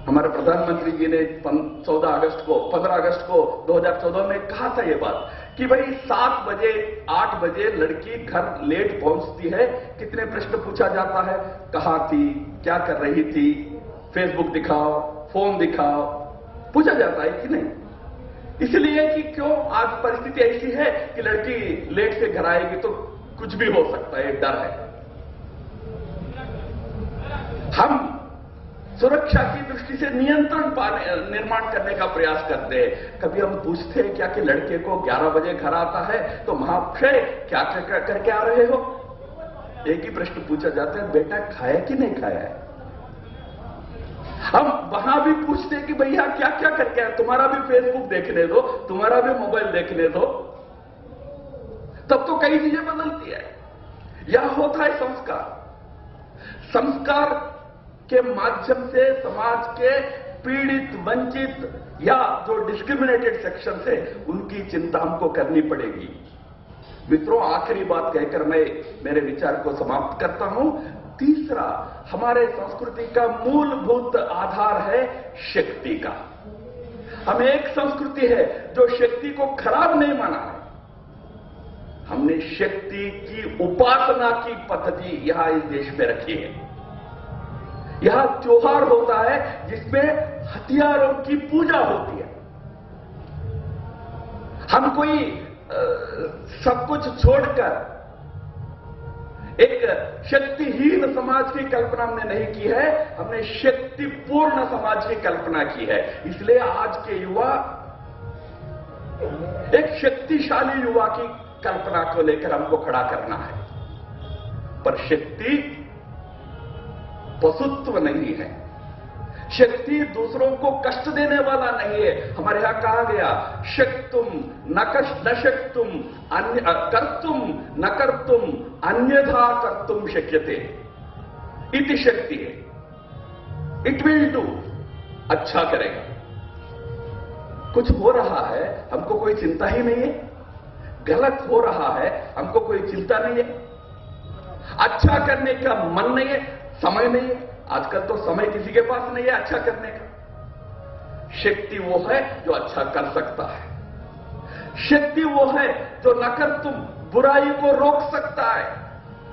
हमारे प्रधानमंत्री जी ने 15 अगस्त को 2014 में कहा था ये बात कि भाई 7 बजे 8 बजे लड़की घर लेट पहुंचती है, कितने प्रश्न पूछा जाता है, कहां थी, क्या कर रही थी, फेसबुक दिखाओ, फोन दिखाओ, पूछा जाता है कि नहीं? इसलिए कि क्यों आज परिस्थिति ऐसी है कि लड़की लेट से घर आएगी तो कुछ भी हो सकता है, डर है। हम सुरक्षा की दृष्टि से नियंत्रण निर्माण करने का प्रयास करते हैं। कभी हम पूछते हैं क्या कि लड़के को 11 बजे घर आता है तो महाशय क्या करके आ रहे हो? एक ही प्रश्न पूछा जाता है, बेटा खाया कि नहीं खाया है? हम वहां भी पूछते हैं कि भैया क्या क्या करके आए, तुम्हारा भी फेसबुक देखने दो, तुम्हारा भी मोबाइल देखने दो। तब तो कई चीजें बदलती है। यह होता है संस्कार के माध्यम से समाज के पीड़ित, वंचित या जो डिस्क्रिमिनेटेड सेक्शन है उनकी चिंता हमको करनी पड़ेगी। मित्रों, आखिरी बात कहकर मैं मेरे विचार को समाप्त करता हूं। तीसरा, हमारे संस्कृति का मूलभूत आधार है शक्ति का। हम एक संस्कृति है जो शक्ति को खराब नहीं माना है। हमने शक्ति की उपासना की पद्धति यहां इस देश में रखी है। यहां त्योहार होता है जिसमें हथियारों की पूजा होती है। हम कोई सब कुछ छोड़कर एक शक्तिहीन समाज की कल्पना हमने नहीं की है, हमने शक्तिपूर्ण समाज की कल्पना की है। इसलिए आज के युवा एक शक्तिशाली युवा की कल्पना को लेकर हमको खड़ा करना है। पर शक्ति पशुत्व नहीं है, शक्ति दूसरों को कष्ट देने वाला नहीं है। हमारे यहां कहा गया, शक्तुम न शक्तुम कर्तुम न कर्तुम अन्यथा कर्तुम शक्यते इति शक्ति है। इट विल डू, अच्छा करेगा। कुछ हो रहा है हमको कोई चिंता ही नहीं है, गलत हो रहा है हमको कोई चिंता नहीं है, अच्छा करने का मन नहीं है, समय नहीं है। आजकल तो समय किसी के पास नहीं है अच्छा करने का। शक्ति वो है जो अच्छा कर सकता है, शक्ति वो है जो न कर तुम बुराई को रोक सकता है।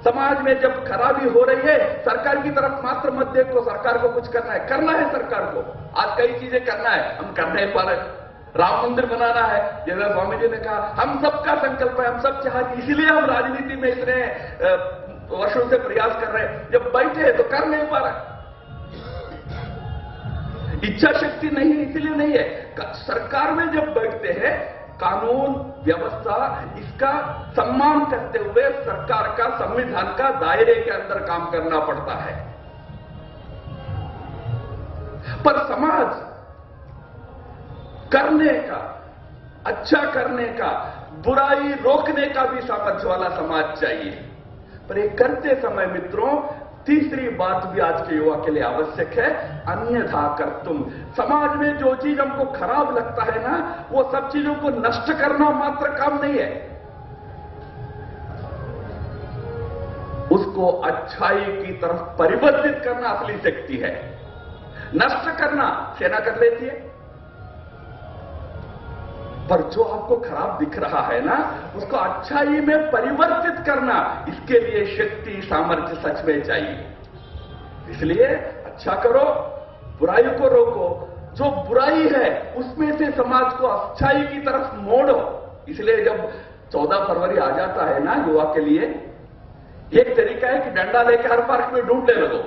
समाज में जब खराबी हो रही है, सरकार की तरफ मात्र मत देखो, सरकार को कुछ करना है सरकार को। आज कई चीजें करना है, हम कर नहीं पा रहे। राम मंदिर बनाना है, जैसा स्वामी जी ने कहा, हम सबका संकल्प है, हम सब चाहते, इसीलिए हम राजनीति में इतने वर्षों से प्रयास कर रहे हैं। जब बैठे हैं तो कर नहीं पा रहे, इच्छा शक्ति नहीं है, इसलिए नहीं है। सरकार में जब बैठते हैं, कानून व्यवस्था इसका सम्मान करते हुए सरकार का, संविधान का दायरे के अंदर काम करना पड़ता है। पर समाज करने का, अच्छा करने का, बुराई रोकने का भी सामर्थ्य वाला समाज चाहिए। पर ये करते समय मित्रों, तीसरी बात भी आज के युवा के लिए आवश्यक है, अन्यथा कर्तुम। समाज में जो चीज हमको खराब लगता है ना, वो सब चीजों को नष्ट करना मात्र काम नहीं है, उसको अच्छाई की तरफ परिवर्तित करना असली शक्ति है। नष्ट करना सेना कर लेती है, पर जो आपको खराब दिख रहा है ना, उसको अच्छाई में परिवर्तित करना, इसके लिए शक्ति, सामर्थ्य सच में चाहिए। इसलिए अच्छा करो, बुराई को रोको, जो बुराई है उसमें से समाज को अच्छाई की तरफ मोड़ो। इसलिए जब 14 फरवरी आ जाता है ना युवा के लिए, एक तरीका है कि डंडा लेकर हर पार्क में ढूंढने लगो।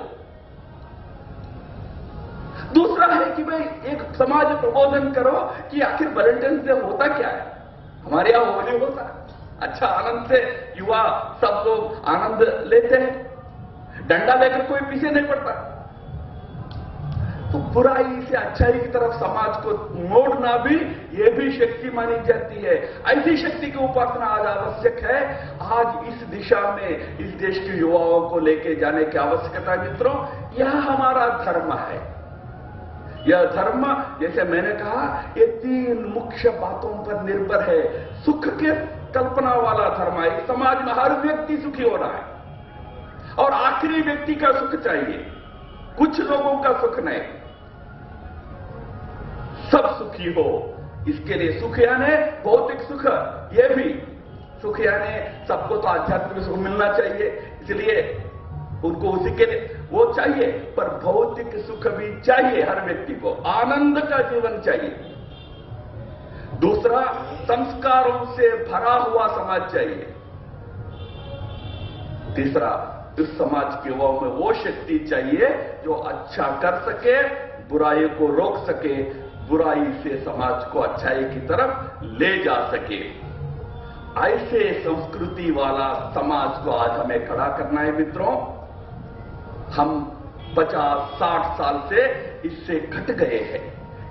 दूसरा है कि भाई एक समाज प्रबोधन करो कि आखिर वैलेंटाइन डे होता क्या है। हमारे यहां होली होता है, अच्छा आनंद से युवा सब लोग आनंद लेते हैं, डंडा लेकर कोई पीछे नहीं पड़ता। तो बुराई से अच्छाई की तरफ समाज को मोड़ना भी, यह भी शक्ति मानी जाती है। ऐसी शक्ति की उपासना आज आवश्यक है। आज इस दिशा में इस देश के युवाओं को लेके जाने की आवश्यकता है। मित्रों, यह हमारा धर्म है। यह धर्म, जैसे मैंने कहा, ये 3 मुख्य बातों पर निर्भर है। सुख के कल्पना वाला धर्म है। समाज में हर व्यक्ति सुखी हो रहा है और आखिरी व्यक्ति का सुख चाहिए, कुछ लोगों का सुख नहीं। सब सुखी हो। इसके लिए सुख यानी भौतिक सुख, ये भी सुख यानी सबको तो आध्यात्मिक सुख मिलना चाहिए, इसलिए उनको उसी के लिए वो चाहिए, पर भौतिक सुख भी चाहिए। हर व्यक्ति को आनंद का जीवन चाहिए। दूसरा, संस्कारों से भरा हुआ समाज चाहिए। तीसरा, इस समाज के युवाओं में वो शक्ति चाहिए जो अच्छा कर सके, बुराई को रोक सके, बुराई से समाज को अच्छाई की तरफ ले जा सके। ऐसे संस्कृति वाला समाज को आज हमें खड़ा करना है मित्रों। हम 50-60 साल से इससे घट गए हैं,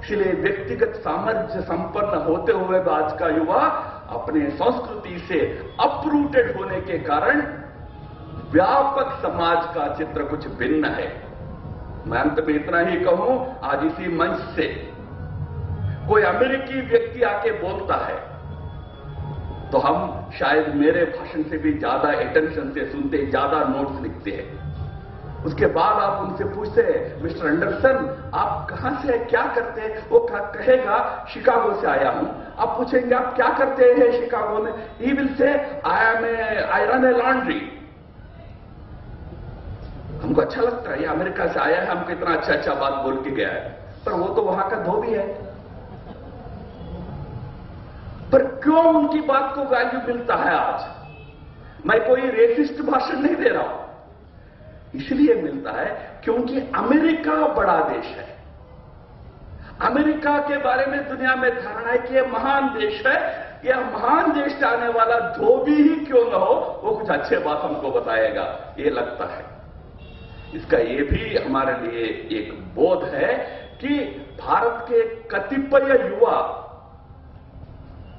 इसलिए व्यक्तिगत सामर्थ्य संपन्न होते हुए भी आज का युवा अपने संस्कृति से अपरूटेड होने के कारण व्यापक समाज का चित्र कुछ भिन्न है। मैं अंत में इतना ही कहूं, आज इसी मंच से कोई अमेरिकी व्यक्ति आके बोलता है तो हम शायद मेरे भाषण से भी ज्यादा अटेंशन से सुनते, ज्यादा नोट्स लिखते हैं। उसके बाद आप उनसे पूछते हैं, मिस्टर एंडरसन आप कहां से, क्या करते हैं? वो कहेगा शिकागो से आया हूं। आप पूछेंगे आप क्या करते हैं शिकागो में? He will say I run A laundry. हमको अच्छा लगता है, ये अमेरिका से आया है, हमको इतना अच्छा अच्छा बात बोल के गया है, पर वो तो वहां का धोबी है। पर क्यों उनकी बात को वैल्यू मिलता है आज? मैं कोई रेसिस्ट भाषण नहीं दे रहा हूं, इसलिए मिलता है क्योंकि अमेरिका बड़ा देश है। अमेरिका के बारे में दुनिया में धारणा है कि यह महान देश है। यह महान देश से आने वाला धोबी ही क्यों न हो, वो कुछ अच्छे बात हमको बताएगा, ये लगता है। इसका ये भी हमारे लिए एक बोध है कि भारत के कतिपय युवा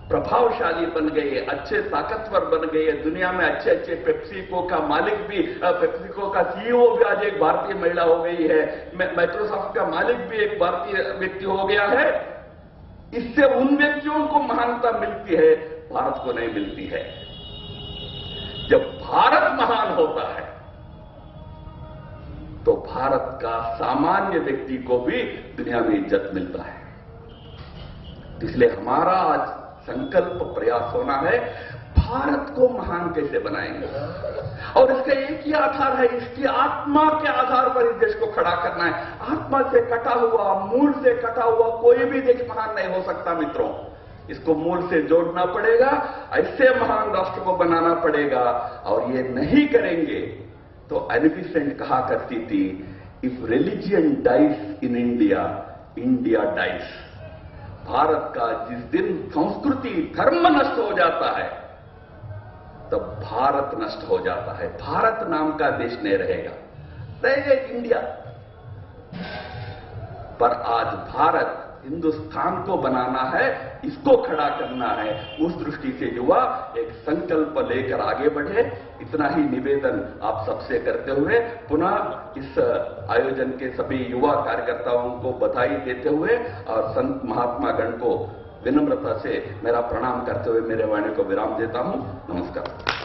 प्रभावशाली बन गए, अच्छे ताकतवर बन गए, दुनिया में अच्छे अच्छे पेप्सिको का मालिक भी, पेप्सिको का सीईओ भी आज एक भारतीय महिला हो गई है, माइक्रोसॉफ्ट का मालिक भी एक भारतीय व्यक्ति हो गया है। इससे उन व्यक्तियों को महानता मिलती है, भारत को नहीं मिलती है। जब भारत महान होता है तो भारत का सामान्य व्यक्ति को भी दुनिया में इज्जत मिलता है। इसलिए हमारा आज संकल्प प्रयास होना है, भारत को महान कैसे बनाएंगे, और इसका एक ही आधार है, इसकी आत्मा के आधार पर इस देश को खड़ा करना है। आत्मा से कटा हुआ, मूल से कटा हुआ कोई भी देश महान नहीं हो सकता मित्रों। इसको मूल से जोड़ना पड़ेगा, ऐसे महान राष्ट्र को बनाना पड़ेगा। और ये नहीं करेंगे तो एनी बेसेंट कहा करती थी, if religion dies in India, India dies. Bharat का जिस दिन संस्कृति धर्म नष्ट हो जाता है तब भारत नष्ट हो जाता है, भारत नाम का देश नहीं रहेगा इंडिया। पर आज भारत हिंदुस्तान को बनाना है, इसको खड़ा करना है। उस दृष्टि से युवा एक संकल्प लेकर आगे बढ़े, इतना ही निवेदन आप सबसे करते हुए पुनः इस आयोजन के सभी युवा कार्यकर्ताओं को बधाई देते हुए और संत महात्मा गण को विनम्रता से मेरा प्रणाम करते हुए मेरे वाणी को विराम देता हूं। नमस्कार।